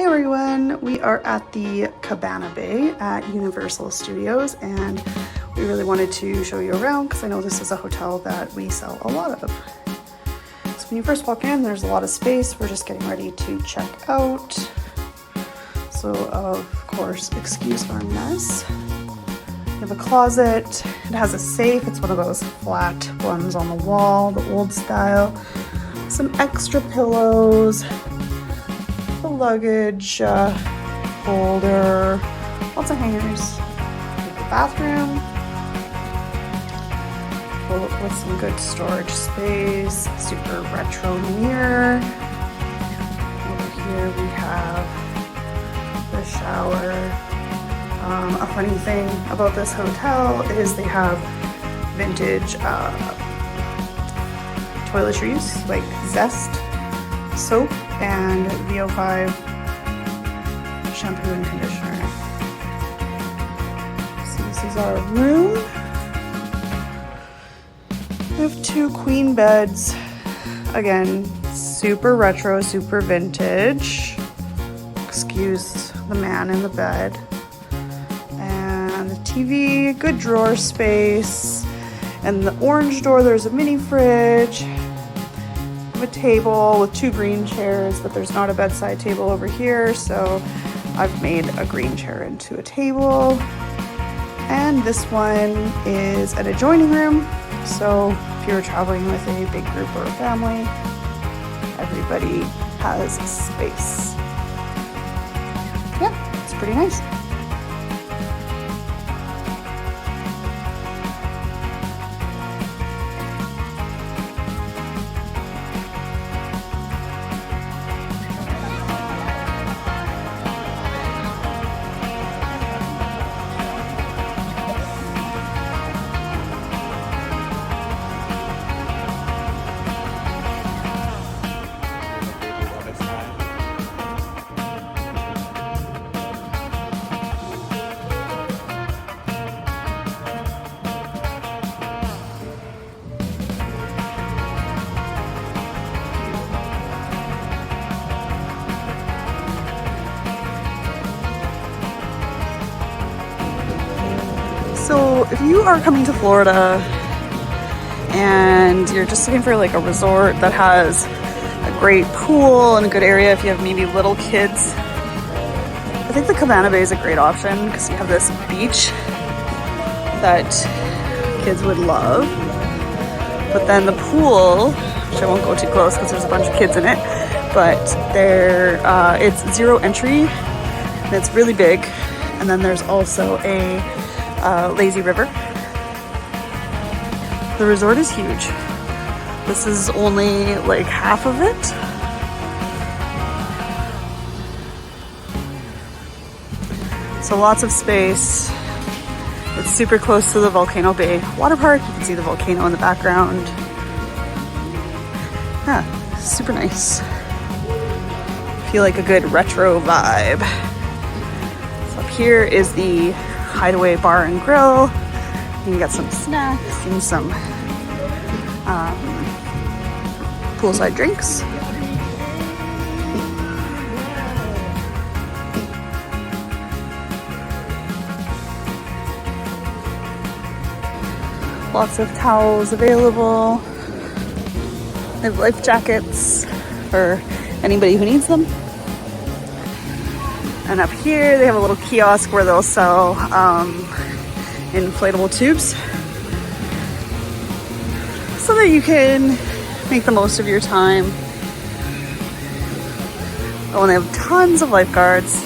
Hey everyone, we are at the Cabana Bay at Universal Studios, and we really wanted to show you around because I know this is a hotel that we sell a lot of. So when you first walk in, there's a lot of space. We're just getting ready to check out. So of course, excuse our mess. You have a closet. It has a safe. It's one of those flat ones on the wall, the old style. Some extra pillows, the luggage holder, lots of hangers. The bathroom with some good storage space, super retro mirror. Over here we have the shower. A funny thing about this hotel is they have vintage toiletries like Zest soap and VO5 shampoo and conditioner. So this is our room. We have 2 queen beds. Again, super retro, super vintage. Excuse the man in the bed. And the TV, good drawer space. And the orange door, there's a mini fridge. A table with 2 green chairs, but there's not a bedside table over here, so I've made a green chair into a table. And this one is an adjoining room, so if you're traveling with a big group or a family, everybody has space. Yeah, it's pretty nice. So if you are coming to Florida and you're just looking for like a resort that has a great pool and a good area if you have maybe little kids, I think the Cabana Bay is a great option because you have this beach that kids would love. But then the pool, which I won't go too close because there's a bunch of kids in it, but it's zero entry and it's really big. And then there's also a lazy river. The resort is huge. This is only like half of it. So lots of space. It's super close to the Volcano Bay water park. You can see the volcano in the background. Yeah, super nice. Feel like a good retro vibe. So up here is the Hideaway Bar and Grill. You can get some snacks and some poolside drinks. Lots of towels available. They have life jackets for anybody who needs them. And up here, they have a little kiosk where they'll sell inflatable tubes so that you can make the most of your time. Oh, and they have tons of lifeguards.